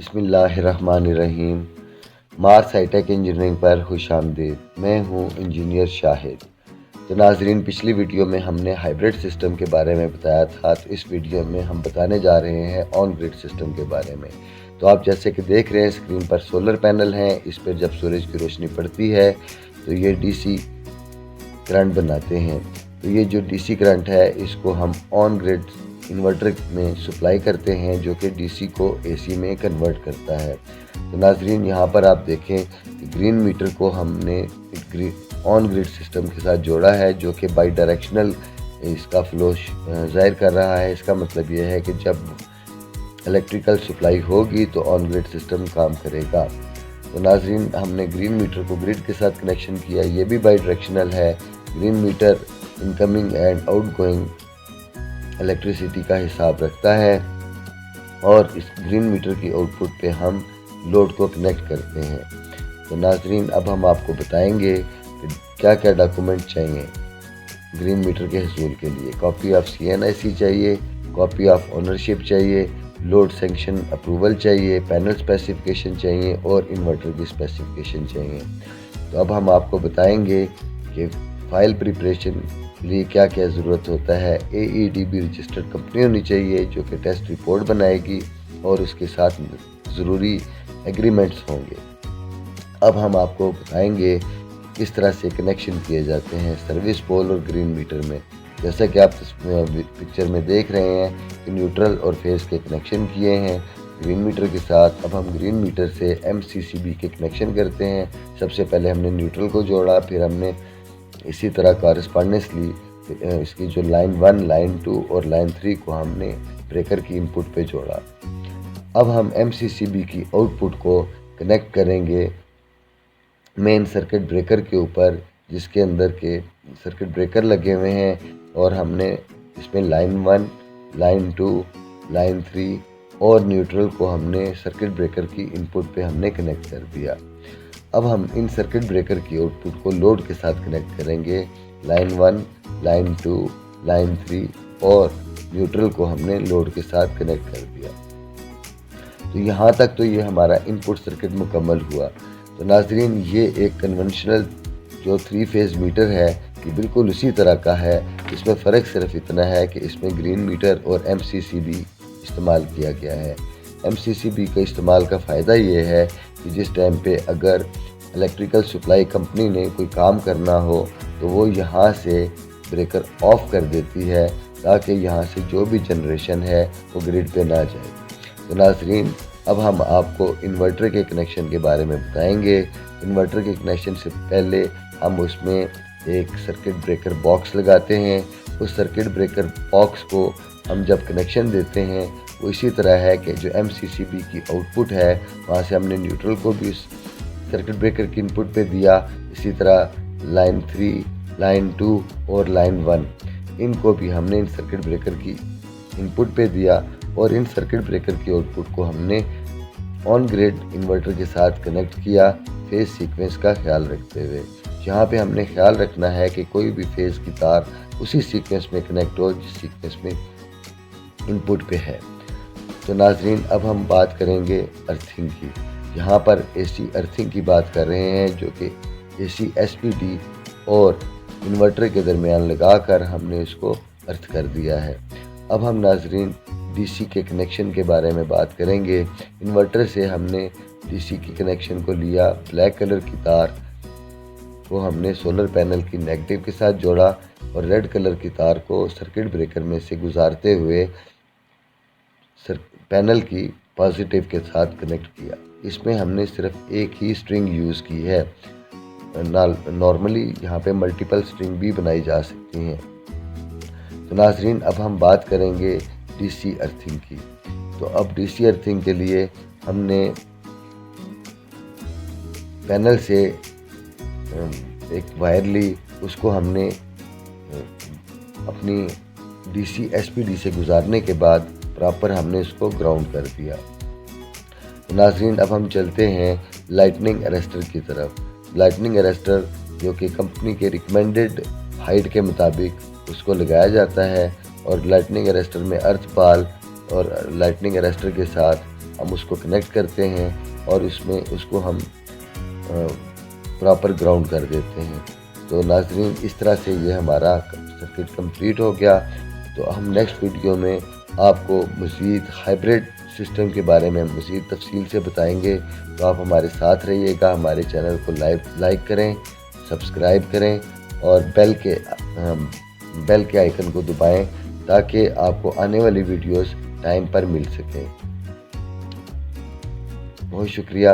بسم اللہ الرحمن الرحیم۔ مارس ہائی ٹیک انجینئرنگ پر خوش آمدید۔ میں ہوں انجینئر شاہد۔ تو ناظرین، پچھلی ویڈیو میں ہم نے ہائیبرڈ سسٹم کے بارے میں بتایا تھا، تو اس ویڈیو میں ہم بتانے جا رہے ہیں آن گریڈ سسٹم کے بارے میں۔ تو آپ جیسے کہ دیکھ رہے ہیں اسکرین پر سولر پینل ہیں، اس پر جب سورج کی روشنی پڑتی ہے تو یہ ڈی سی کرنٹ بناتے ہیں۔ تو یہ جو ڈی سی کرنٹ ہے اس کو ہم آن گریڈ انورٹر میں سپلائی کرتے ہیں، جو کہ ڈی سی کو اے سی میں کنورٹ کرتا ہے۔ تو ناظرین، یہاں پر آپ دیکھیں کہ گرین میٹر کو ہم نے آن گریڈ سسٹم کے ساتھ جوڑا ہے، جو کہ بائی ڈائریکشنل اس کا فلو ظاہر کر رہا ہے۔ اس کا مطلب یہ ہے کہ جب الیکٹریکل سپلائی ہوگی تو آن گریڈ سسٹم کام کرے گا۔ تو ناظرین، ہم نے گرین میٹر کو گریڈ کے ساتھ کنیکشن کیا، یہ بھی بائی ڈائریکشنل ہے۔ Green meter incoming and outgoing electricity کا حساب رکھتا ہے، اور اس گرین میٹر کی آؤٹ پٹ پہ ہم لوڈ کو کنیکٹ کرتے ہیں۔ تو ناظرین، اب ہم آپ کو بتائیں گے کہ کیا کیا ڈاکومنٹ چاہیے گرین میٹر کے حصول کے لیے۔ کاپی آف CNIC چاہیے، کاپی آف اونرشپ چاہیے، لوڈ سینکشن اپروول چاہیے، پینل اسپیسیفکیشن چاہیے، اور انورٹر کی اسپیسیفکیشن چاہیے۔ تو اب ہم آپ کو بتائیں گے کہ فائل پریپریشن کے لیے کیا کیا ضرورت ہوتا ہے۔ AEDB رجسٹرڈ کمپنی ہونی چاہیے جو کہ ٹیسٹ رپورٹ بنائے گی، اور اس کے ساتھ ضروری ایگریمنٹس ہوں گے۔ اب ہم آپ کو بتائیں گے کس طرح سے کنیکشن کیے جاتے ہیں سروس پول اور گرین میٹر میں۔ جیسا کہ آپ پکچر میں دیکھ رہے ہیں کہ نیوٹرل اور فیز کے کنیکشن کیے ہیں گرین میٹر کے ساتھ۔ اب ہم گرین میٹر سے MCCB کے کنیکشن کرتے ہیں۔ سب سے پہلے ہم نے نیوٹرل کو جوڑا، پھر ہم نے اسی طرح کارسپانڈنسلی اس کی جو لائن 1، لائن 2 اور لائن 3 کو ہم نے بریکر کی ان پٹ پہ جوڑا۔ اب ہم MCCB کی آؤٹ پٹ کو کنیکٹ کریں گے مین سرکٹ بریکر کے اوپر، جس کے اندر کے سرکٹ بریکر لگے ہوئے ہیں، اور ہم نے اس میں لائن 1، لائن 2، لائن 3 اور نیوٹرل کو ہم نے سرکٹ بریکر کی ان پٹ پہ ہم نے کنیکٹ کر دیا۔ اب ہم ان سرکٹ بریکر کی آؤٹ پٹ کو لوڈ کے ساتھ کنیکٹ کریں گے۔ لائن 1، لائن 2، لائن 3 اور نیوٹرل کو ہم نے لوڈ کے ساتھ کنیکٹ کر دیا۔ تو یہاں تک تو یہ ہمارا ان پٹ سرکٹ مکمل ہوا۔ تو ناظرین، یہ ایک کنونشنل جو 3 فیز میٹر ہے یہ بالکل اسی طرح کا ہے۔ اس میں فرق صرف اتنا ہے کہ اس میں گرین میٹر اور MCCB استعمال کیا گیا ہے۔ MCCB کا استعمال کا فائدہ یہ ہے کہ جس ٹائم پہ اگر الیکٹریکل سپلائی کمپنی نے کوئی کام کرنا ہو تو وہ یہاں سے بریکر آف کر دیتی ہے، تاکہ یہاں سے جو بھی جنریشن ہے وہ گریڈ پہ نہ جائے۔ تو ناظرین، اب ہم آپ کو انورٹر کے کنیکشن کے بارے میں بتائیں گے۔ انورٹر کے کنیکشن سے پہلے ہم اس میں ایک سرکٹ بریکر باکس لگاتے ہیں۔ اس سرکٹ بریکر باکس کو ہم جب کنیکشن دیتے ہیں وہ اسی طرح ہے کہ جو MCCB کی آؤٹ پٹ ہے وہاں سے ہم نے نیوٹرل کو بھی اس سرکٹ بریکر کی ان پٹ پہ دیا، اسی طرح لائن 3، لائن 2 اور لائن 1 ان کو بھی ہم نے ان سرکٹ بریکر کی ان پٹ پہ دیا، اور ان سرکٹ بریکر کی آؤٹ پٹ کو ہم نے آن گریڈ انورٹر کے ساتھ کنیکٹ کیا، فیز سیکوینس کا خیال رکھتے ہوئے۔ یہاں پہ ہم نے خیال رکھنا ہے کہ کوئی بھی فیز کی تار اسی سیکوینس میں کنیکٹ ہو جس سیکوینس میں ان پٹ پہ ہے۔ تو ناظرین، اب ہم بات کریں گے ارتھنگ کی۔ یہاں پر AC ارتھنگ کی بات کر رہے ہیں، جو کہ AC SPD اور انورٹر کے درمیان لگا کر ہم نے اس کو ارتھ کر دیا ہے۔ اب ہم ناظرین DC کے کنیکشن کے بارے میں بات کریں گے۔ انورٹر سے ہم نے DC کی کنیکشن کو لیا، بلیک کلر کی تار کو ہم نے سولر پینل کی نیگیٹو کے ساتھ جوڑا، اور ریڈ کلر کی تار کو سرکٹ بریکر میں سے گزارتے ہوئے پینل کی پازیٹیو کے ساتھ کنیکٹ کیا۔ اس میں ہم نے صرف ایک ہی سٹرنگ یوز کی ہے، نارملی یہاں پہ ملٹیپل سٹرنگ بھی بنائی جا سکتی ہیں۔ تو ناظرین، اب ہم بات کریں گے DC ارتھنگ کی۔ تو اب DC ارتھنگ کے لیے ہم نے پینل سے ایک وائر لی، اس کو ہم نے اپنی DC SPD سے گزارنے کے بعد پراپر ہم نے اس کو گراؤنڈ کر دیا۔ ناظرین، اب ہم چلتے ہیں لائٹننگ اریسٹر کی طرف۔ لائٹننگ اریسٹر جو کہ کمپنی کے ریکمینڈڈ ہائٹ کے مطابق اس کو لگایا جاتا ہے، اور لائٹننگ اریسٹر میں ارتھ پال اور لائٹننگ اریسٹر کے ساتھ ہم اس کو کنیکٹ کرتے ہیں اور اس کو ہم پراپر گراؤنڈ کر دیتے ہیں۔ تو ناظرین، اس طرح سے یہ ہمارا سرکٹ کمپلیٹ ہو گیا۔ تو ہم نیکسٹ ویڈیو میں آپ کو مزید ہائبریڈ سسٹم کے بارے میں مزید تفصیل سے بتائیں گے۔ تو آپ ہمارے ساتھ رہیے گا، ہمارے چینل کو لائک کریں، سبسکرائب کریں اور بیل کے آئیکن کو دبائیں تاکہ آپ کو آنے والی ویڈیوز ٹائم پر مل سکیں۔ بہت شکریہ۔